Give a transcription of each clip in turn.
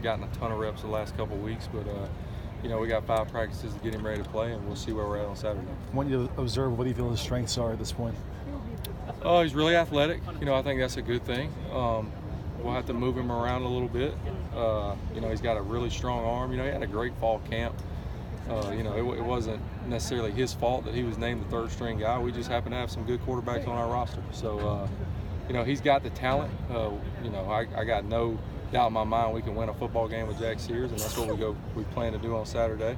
gotten a ton of reps the last couple of weeks, but we got 5 practices to get him ready to play, and we'll see where we're at on Saturday. I want you to observe what do you feel his strengths are at this point? He's really athletic. I think that's a good thing. We'll have to move him around a little bit. He's got a really strong arm. He had a great fall camp. It wasn't necessarily his fault that he was named the third-string guy. We just happen to have some good quarterbacks on our roster. So, he's got the talent. I got no doubt in my mind we can win a football game with Jack Sears, and that's what we plan to do on Saturday.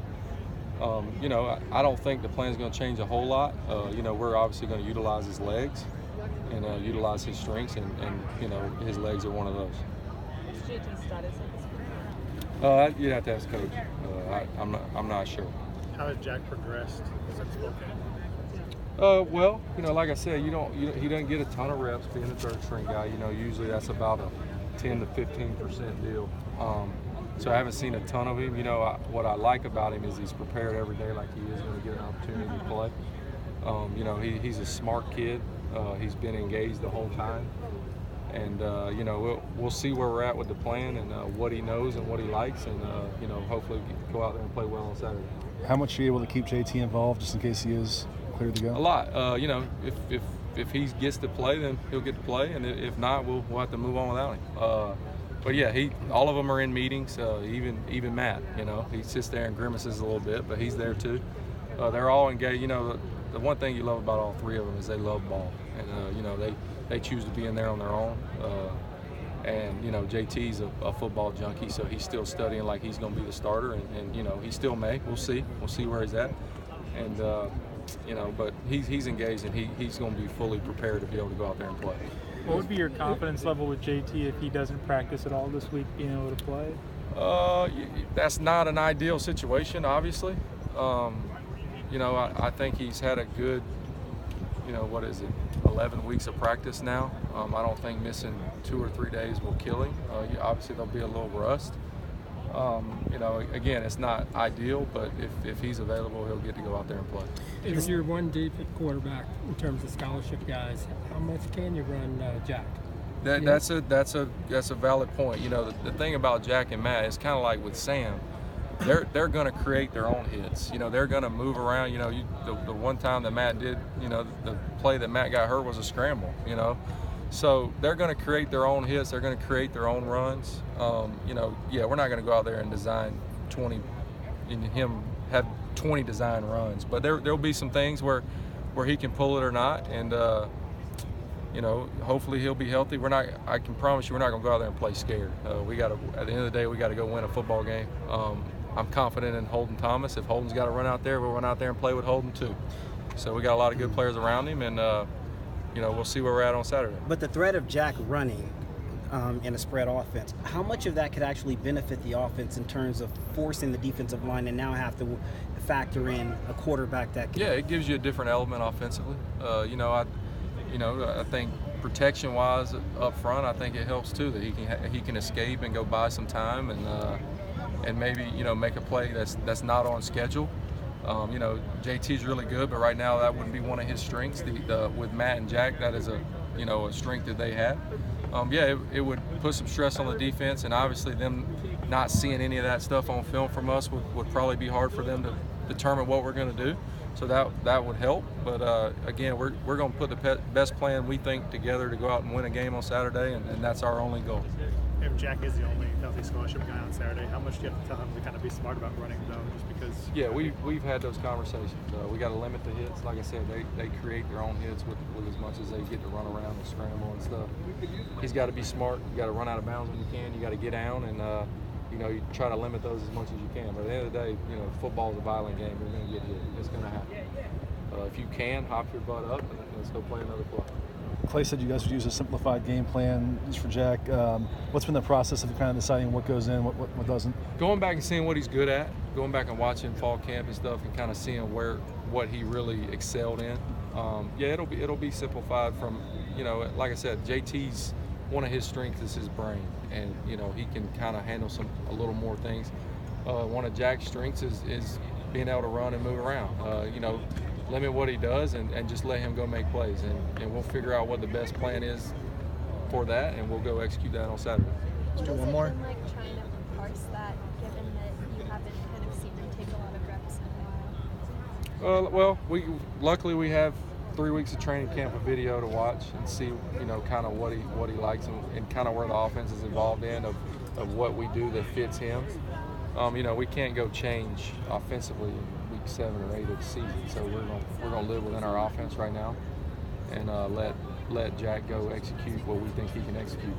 I don't think the plan's going to change a whole lot. We're obviously going to utilize his legs and utilize his strengths, and his legs are one of those. What's JT's status at this point? You'd have to ask Coach. I'm not sure. How has Jack progressed since Spokane? Well, like I said, he doesn't get a ton of reps being the third string guy. Usually that's about a 10 to 15% deal. So I haven't seen a ton of him. What I like about him is he's prepared every day like he is going to get an opportunity to play. He's a smart kid. He's been engaged the whole time. And, we'll see where we're at with the plan and what he knows and what he likes, and, hopefully go out there and play well on Saturday. How much are you able to keep JT involved just in case he is clear to go? A lot. If he gets to play, then he'll get to play, and if not, we'll have to move on without him. But yeah, all of them are in meetings. Even Matt, he sits there and grimaces a little bit, but he's there too. They're all engaged. The one thing you love about all 3 of them is they love ball, and they choose to be in there on their own. And JT's a football junkie, so he's still studying like he's going to be the starter, and he still may. We'll see where he's at, and but he's engaged, and he's going to be fully prepared to be able to go out there and play. What would be your confidence level with JT if he doesn't practice at all this week, being able to play? That's not an ideal situation, obviously. I think he's had a good, 11 weeks of practice now. I don't think missing 2 or 3 days will kill him. Obviously, there'll be a little rust. Again, it's not ideal, but if he's available, he'll get to go out there and play. If you're one deep at quarterback in terms of scholarship guys, how much can you run Jack? That's a valid point. The thing about Jack and Matt is kind of like with Sam. They're going to create their own hits. They're going to move around. The one time that Matt did, the play that Matt got hurt was a scramble. So they're going to create their own hits. They're going to create their own runs. We're not going to go out there and design 20, and him have 20 design runs. But there'll be some things where he can pull it or not, and hopefully he'll be healthy. I can promise you, we're not going to go out there and play scared. At the end of the day, we got to go win a football game. I'm confident in Holden Thomas. If Holden's got to run out there, we'll run out there and play with Holden too. So we got a lot of good players around him, and we'll see where we're at on Saturday. But the threat of Jack running in a spread offense, how much of that could actually benefit the offense in terms of forcing the defensive line and now have to factor in a quarterback that can... Yeah, it gives you a different element offensively. I think protection-wise up front, I think it helps too that he can escape and go buy some time and maybe make a play that's not on schedule. JT's really good, but right now that wouldn't be one of his strengths. With Matt and Jack, that is a strength that they have. It would put some stress on the defense, and obviously them not seeing any of that stuff on film from us would probably be hard for them to determine what we're going to do. So that would help. But again, we're going to put the best plan we think together to go out and win a game on Saturday, and that's our only goal. If Jack is the only healthy scholarship guy on Saturday, how much do you have to tell him to kind of be smart about running though? Just because. Yeah, we've had those conversations. We got to limit the hits. Like I said, they create their own hits with as much as they get to run around and scramble and stuff. He's got to be smart. You got to run out of bounds when you can. You got to get down and. You try to limit those as much as you can. But at the end of the day, football is a violent game. You're going to get hit. It's going to happen. If you can, hop your butt up and let's go play another play. Clay said you guys would use a simplified game plan just for Jack. What's been the process of kind of deciding what goes in, what doesn't? Going back and seeing what he's good at. Going back and watching fall camp and stuff and kind of seeing what he really excelled in. It'll be simplified from, like I said, JT's one of his strengths is his brain, and he can kind of handle a little more things. One of Jack's strengths is being able to run and move around. Limit what he does and just let him go make plays, and we'll figure out what the best plan is for that, and we'll go execute that on Saturday. Let's do one more. Like trying to parse that, given that you haven't kind of seen him take a lot of reps in a while? Well, luckily we have 3 weeks of training camp of video to watch and see, kind of what he likes and kind of where the offense is involved in of what we do that fits him. We can't go change offensively in week 7 or 8 of the season, so we're gonna live within our offense right now and let Jack go execute what we think he can execute.